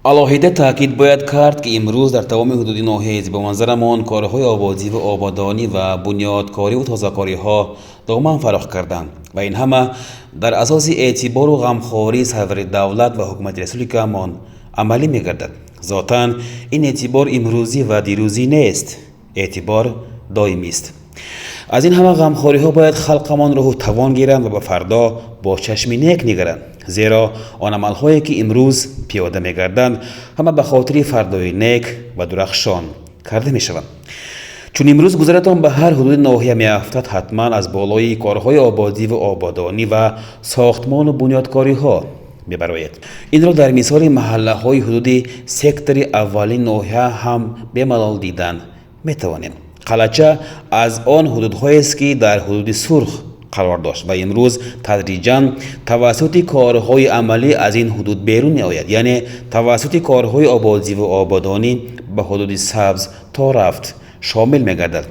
алоҳида таъкид бояд кард ки имрӯз дар тамоми ҳудуди ноҳияи зибованзарамон корҳои ободӣ ва ободонӣ ва бунёдкориву тозакориҳо доман фарох карданд ва ин ҳама дар асоси эътибору ғамхории сарвари давлат ва ҳукумати республикаамон амалӣ мегардад. зотан ин эътибор имрӯзӣ ва дирӯзӣ нест, эътибор доимист. аз ин ҳама ғамхориҳо бояд халқамон роҳу тавон гиранд ва ба фардо бо чашми нек нигаранд, зеро он амалҳое ки имрӯз пиёда мегарданд ҳама ба хотири фардои нек ва дурахшон карда мешаванд. чун имрӯз гузаратон ба ҳар ҳудуди ноҳия меафтад, ҳатман аз болои корҳои ободиву ободонӣ ва сохтмону бунёдкориҳо мебароед. инро дар мисоли маҳаллаҳои ҳудуди сектори аввалин ноҳия ҳам бемалол дидан метавонем. қалача аз он ҳудудҳоест ки дар ҳудуди сурх қарор дошт ва имрӯз тадриҷан тавассути корҳои амалӣ аз ин ҳудуд берун меояд, яъне тавассути корҳои ободиву ободонӣ ба ҳудуди сабз то рафт шомил мегардад.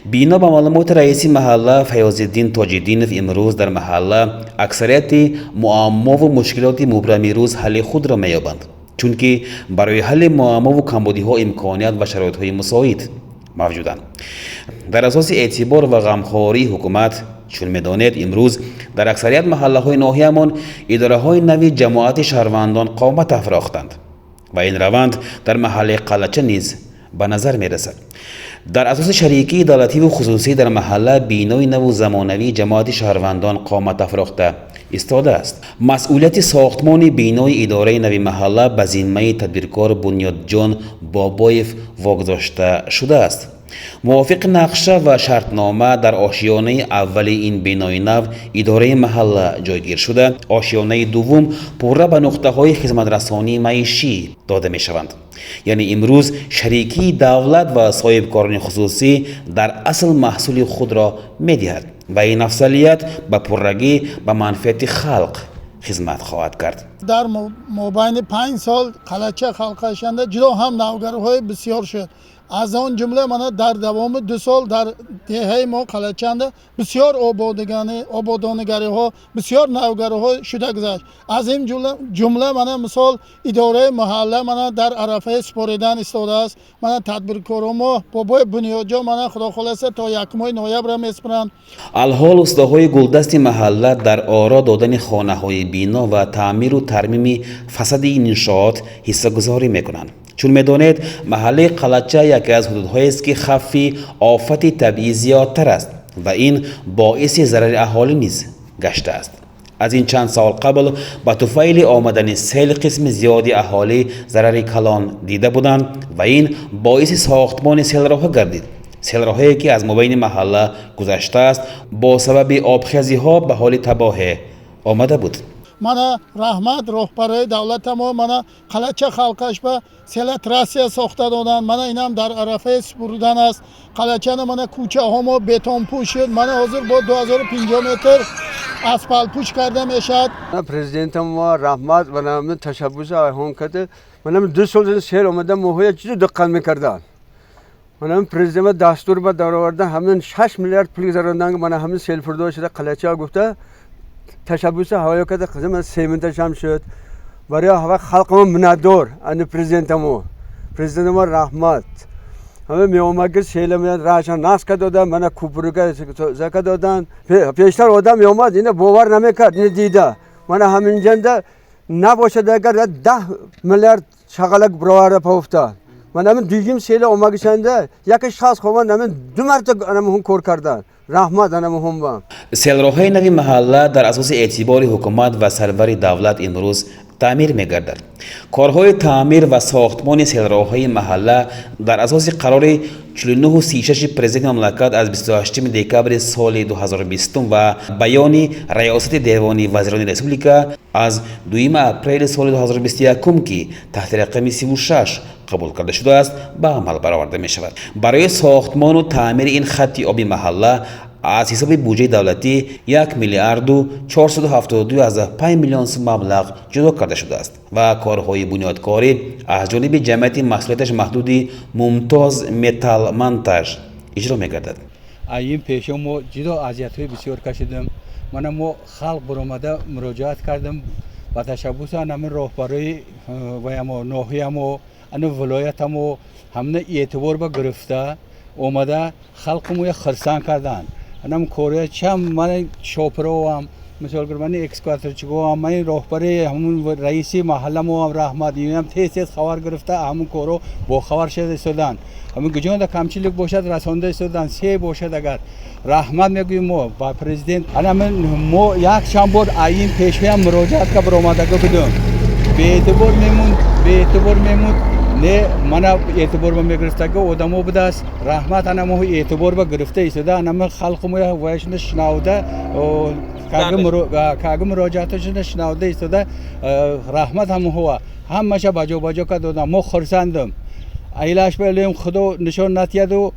бино ба маълумоти раиси маҳалла Файёзиддин Тоҷиддинов, имрӯз дар маҳалла аксарияти муаммову мушкилоти мубрами рӯз ҳалли худро меёбанд, чунки барои ҳалли муаммову камбудиҳо имконият ва шароитҳои мусоид мавҷуданд. дар асоси эътибор ва ғамхории ҳукумат, чун медонед, имрӯз дар аксарият маҳаллаҳои ноҳиямон идораҳои нави ҷамоати шаҳрвандон қомат афрохтанд ва ин раванд дар маҳаллаи қалача низ ба назар мерасад. дар асоси шарикии давлативу хусусӣ дар маҳалла бинои наву замонавии ҷамоати шаҳрвандон қомат афрохта истодааст. масъулияти сохтмони бинои идораи нави маҳалла ба зиммаи тадбиркор Бунёдҷон Бобоев вогузошта шудааст. мувофиқи нақша ва шартнома дар ошиёнаи аввали ин бинои нав идораи маҳалла ҷойгир шуда, ошиёнаи дуввум пурра ба нуқтаҳои хизматрасонии маишӣ дода мешаванд. яъне имрӯз шарикии давлат ва соҳибкорони хусусӣ дар асл маҳсули худро медиҳад ва ин афзалият ба пуррагӣ ба манфиати халқ хизмат хоҳад кард. дар мобайни 5 сол қалача халқашанда ҷудо ҳам навгарҳои бисёр шуд. аз он ҷумла мана дар давоми 2 сол дар деҳаи мо қалачанда бисёр ободонигариҳо, бисёр навгарҳо шуда гузашт. аз ин ҷумла мана мисол идораи маҳалла мана дар арафаи супоридан истодааст. мана тадбиркорон мо бобои Бунёдҷон мана худо холаса то 1 ноябр меспаранд. алҳол устоҳои гулдасти маҳалла дар оро додани хонаҳои бино ва таъмиру тармими фасади ин иншоот ҳиссагузорӣ мекунанд. чун медонед, маҳаллаи қалача яке аз ҳудудҳоест ки хавфи офати табиӣ зиёдтар аст ва ин боиси зарари аҳолӣ низ гаштааст. аз ин чанд сол қабл ба туфайли омадани сел қисми зиёди аҳолӣ зарари калон дида буданд ва ин боиси сохтмони селроҳа гардид. селроҳое ки аз мобайни маҳалла гузаштааст, бо сабаби обхезиҳо ба ҳоли табоҳе омада буд. мана раҳмат роҳбарои давлатамо мана қалача халқаш ба селатрасия сохта доданд. мана инам дар арафаи супурдан аст. қалачана мана кӯчаҳомо бетонпӯш шуд. мана ҳозир бо 2050 метр асфалтпӯш карда мешавад. президентамо раҳмат ва намун ташаббуси айҳон карда. манам 2 сол сел омада моҳоя чиз диққат мекарданд. манам президент дастур ба дароварда ҳамин 6 миллиард пул гузаронданд. мана ҳамин селфурдо шуда қалача гуфта تشبوس هوایی که خدمت من سیمنتش هم شد برای هوا خلقمون منادور ان پرزیدنت رحمت همه میومد شیله میاد راشن ناس کدادن من کوپرگا زکات دادن پیشتر آدم میومد اینه باور نمیکرد اینه دیده من همین جنده نباشه اگر 10 میلیارد شغلک برای پافتاد من همین دیگیم شیله اومدشنده یک شخص خوان همین 2 مرتبه هم کار کردن رحمت انا مهم با селроҳаи нави маҳалла дар асоси эътибори ҳукумат ва сарвари давлат имрӯз таъмир мегардад. корҳои таъмир ва сохтмони селроҳаи маҳалла дар асоси қарори 4936 президенти мамлакат аз 28 декабри соли 2020 ва баёни раёсати девони вазирони республика аз 2 апрели соли 2021 ки таҳти рақами 36 қабул карда шудааст ба амал бароварда мешавад. барои сохтмону таъмири ин хатти оби маҳалла аз ҳисоби буҷаи давлатӣ 1 миллиарду 472,5 миллион сум маблағ ҷудо карда шудааст ва корҳои бунёдкорӣ аз ҷониби ҷамъияти масъулияташ маҳдуди Мумтоз Металл Монтаж иҷро мегардад. این پیش ما جدا اذیت‌های بسیار کشیدم. من ما خلق برآمده مراجعت کردم و تشبوس همه راهبرای و هم ناحیه‌ام و ولایتم و همه اعتبار به گرفته اومده خلقمو یه خرسان کردن. هم کره چم من شوپرو هم مثال که من اکسکاتر چگو هم من راهبر همون رئیسی محله مو هم رحمتی هم تیز خبر گرفته همون کورو با خبر شده سودان همون گجان دا کمچیلک باشد رسانده سودان سه باشد اگر رحمت میگویم ما با پرزیدنت انا من مو یک شام بود این پیشوی هم مراجعت که برآمدگی بدم به اعتبار میمون نه من اعتبار به میگرفته که آدمو بوده است رحمت انا مو اعتبار به گرفته ایستاده انا خلق مو وایش نشناوده کاغ مراجعتش نشناوده ایستاده رحمت هم هوا همش باجو که دادم مو خرسندم ایلاش بلیم خدا نشان نتیاد و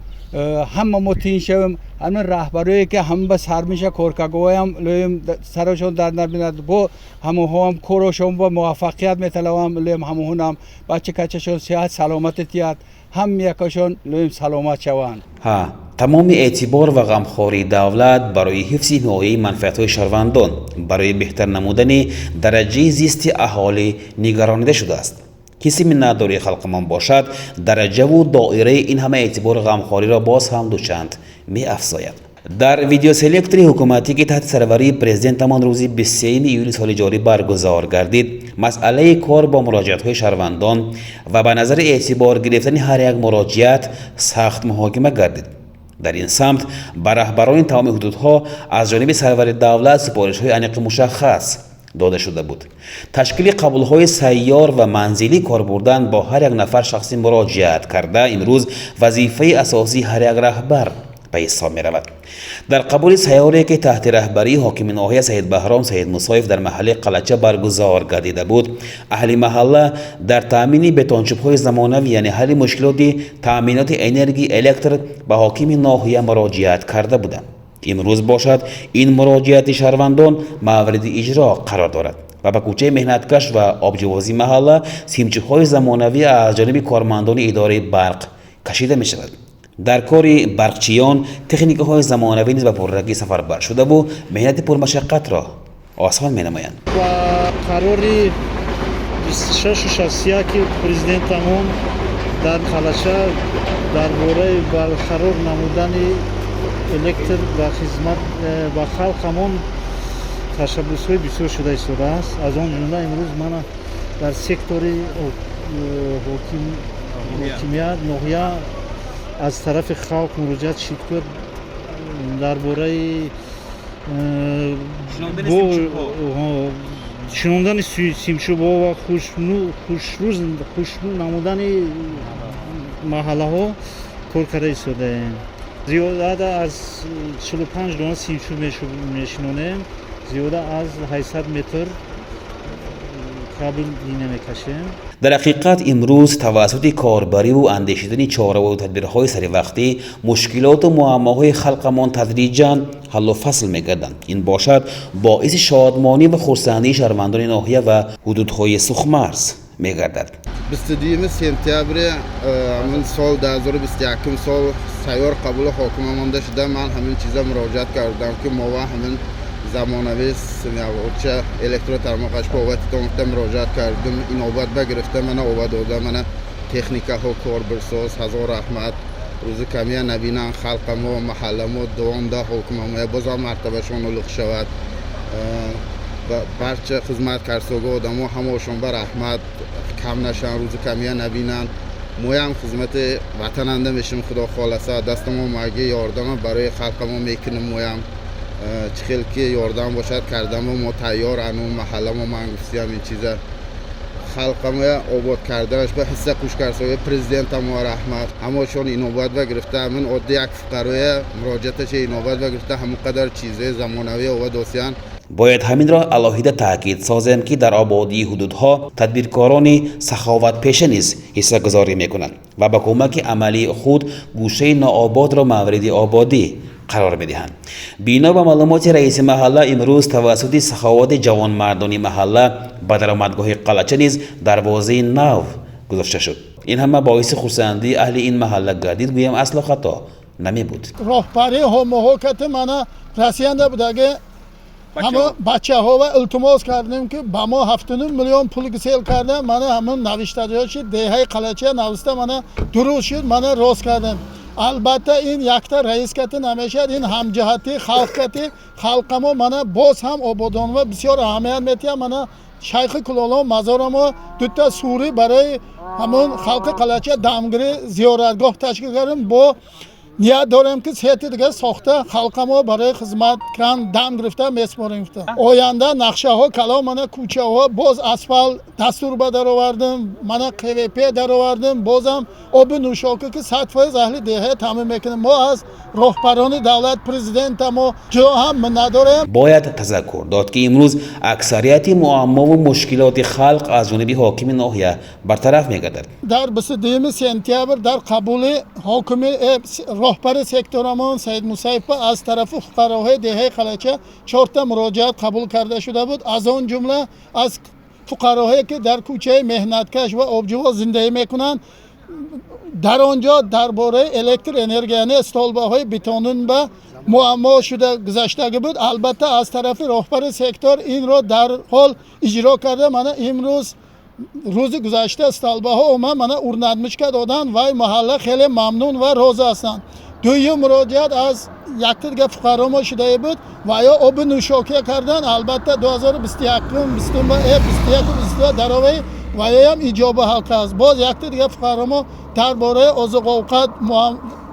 همه متین شوم همین رهبری که هم به سر میشه کارکگوی هم لیم سرشون در نبیند با هم کوروشون با موفقیت میتلوام لیم هم بچه کچشون صحت سلامتیت هم یکشون لیم سلامت شوند. ها تمام اعتبار و غمخوری دولت برای حفظ نوعی منفعت‌های شهروندان برای بهتر نمودن درجه زیست اهالی نگرانیده شده است. کسی من نداری خلقمان باشد درجه و دایره این همه اعتبار غمخواری را باز هم دوچند می افزاید. در ویدیو سلکتری حکومتی که تحت سروری پرزیدنتمان روزی 23 یولی سال جاری برگزار گردید مسئله کار با مراجعت‌های شهروندان و به نظر اعتبار گرفتن هر یک مراجعت سخت محاکمه گردید. در این سمت بر رهبران تمام حدودها از جانب سرور دولت سپارش‌های انیق مشخص داده شده بود. تشکیل قبول‌های سیار و منزلی کار بردن با هر یک نفر شخصی مراجعت کرده امروز وظیفه اساسی هر یک رهبر به حساب می رود. در قبول سیاری که تحت رهبری حاکم ناحیه سید بهرام سید مصایف در محله قلچه برگزار گردیده بود اهل محله در تامین بتونچوب‌های زمانوی یعنی حل مشکلات تامینات انرژی الکتریک به حاکم ناحیه مراجعت کرده بودند. امروز باشد این مراجعت شهروندان مورد اجرا قرار دارد و به کوچه مهنتکش و آبجوازی محله سیمچوب‌های زمانوی از جانب کارمندان اداره برق کشیده می شود. در کار برقچیان تکنیک های زمانوی نیز به پررنگی سفربر شده و مهنت پرمشقت را آسان می نمایند. و قراری 26 و 61 پرزیدنتمون در خلچه درباره برقرار نمودن الکتر و خدمت و خلقمون تشبس‌های بسیار شده است. از آن جمله امروز من در سکتور حاکمیت ناحیه از طرف خلق مراجعت شد درباره شنوندن سیمچوب‌ها و خوشنود نمودن محله ها کار کرده ایستاده. زیاده از 45 دانه سیمچوب میشنونیم، زیاده از 800 متر کابل لینه میکشیم. در حقیقت امروز توسط کاربری و اندیشیدن چاره و تدبیرهای سری وقتی مشکلات و معماهای خلقمان تدریجاً حل و فصل می‌گردند. این باشد باعث شادمانی و خرسندی شهروندان ناحیه و حدودهای سوخمرز می‌گردد. 22 سپتامبر من سال 2021 سال سیار قبول حاکم مانده شده. من همین چیزا مراجعت کردم که ما همین زمانوی چه الکتروترماقش با وقت تامت مراجعت کردم. این آباد بگرفته من آباد داده من تکنیکا ها کار برساز هزار رحمت روز کمی نبینن خلق ما محله ما دوام ده حکم ما بازم مرتبه شون لغ شود برچه خدمت کرسوگا آدم ها هماشون بر رحمت کم نشن روز کمی نبینن ما هم خدمت وطننده میشیم. خدا خالصه دست ما مگه یاردم برای خلق ما میکنیم. ما هم چخیل که یاردم باشد کردم و ما تیار انو محله ما منگفتی هم این چیزه خلق ما آباد کردنش به حصه خوش کرسوی پرزیدنت ما رحمت هماشون این آباد بگرفته همین عادی یک فقروی مراجعتش این آباد بگرفته همون قدر چیزه زمانوی آباد دوستیان. باید همین را علاهیده تاکید سازیم که در آبادی حدودها تدبیرکاران سخاوت پیشه نیز حصه گذاری میکنند و با کمک عملی خود گوشه ناآباد را مورد آبادی قرار میدهند. بینا به معلومات رئیس محله امروز توسط سخاوت جوانمردان محله به درآمدگاه قلچه نیز دروازه نو گذاشته شد. این همه باعث خرسندی اهل این محله گردید گویم اصل خطا نمی بود. راهبری حکومت من رسیدنده بود اگه همه بچه ها و التماس کردیم که با ما 7 میلیون پول گسیل کردن. من همون نوشته شد دهه قلچه نوسته من درست شد من راست کردم. البته این یکتا رئیس کتی نمیشد. این همجهتی خلق کتی خلقمو من باز هم آبادان و بسیار اهمیت میتیم. من شیخ کلالام مزارمو دوتا سوری برای همون خلق قلچه دمگری زیارتگاه تشکیل کردیم. با نیت داریم که سیتی دیگه ساخته خلقمو برای خدمت کردن دم گرفته میسپاریم. آینده نقشه ها کلام من کوچه ها باز اسفال دستور به در آوردم. من قویپی در آوردم. بازم آب نوشاکی که 100% اهل دهه تامین میکنیم. ما از راهبران دولت پرزیدنت ما جا هم من نداریم. باید تذکر داد که امروز اکثریت معما و مشکلات خلق از جانب حاکم ناحیه برطرف میگردد. در 22 سپتامبر در قبول حاکم راهبر سکتورمان سید مصیب از طرف فقراهای دهه قلچه 4 تا مراجعت قبول کرده شده بود. از آن جمله از فقراهایی که در کوچه مهنتکش و آبجو زندگی میکنند. در آنجا درباره الکتر انرژی یعنی استالبه های بتونین به معما شده گذشته بود. البته از طرف راهبر سکتور این را در حال اجرا کرده. من امروز روز گذشته استالبه ها اومد من اورندمش دادن و محله خیلی ممنون و راضی هستند. دویم مراجعت از یک دیگه فقرا ما شده بود و یا آب نوشاکی کردن. البته 2021 در اوی و یا هم ایجاب حلقه است. باز یک دیگه فقرا ما درباره آذوق اوقات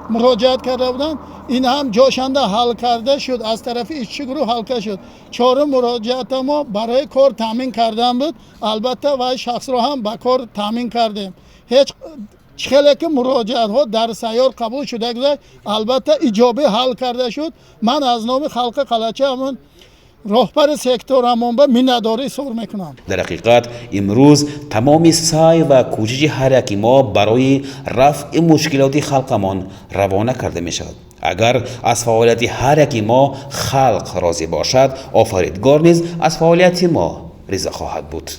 مراجعت کرده بودن. این هم جاشنده حل کرده شد. از طرف ایشچی گروه حل شد. 4 مراجعت ما برای کار تامین کردن بود. البته و شخص را هم با کار تامین کردیم. هیچ خیلی که مراجعت ها در سیار قبول شده گذشت. البته ایجابی حل کرده شد. من از نام خلق قلچه همون راهبر سکتورمون به مینداری سر میکنم. در حقیقت امروز تمام سعی و کوشش هر یک ما برای رفع مشکلات خلقمان روانه کرده می شود. اگر از فعالیت هر یک ما خلق راضی باشد، آفریدگار نیز از فعالیت ما رضا خواهد بود.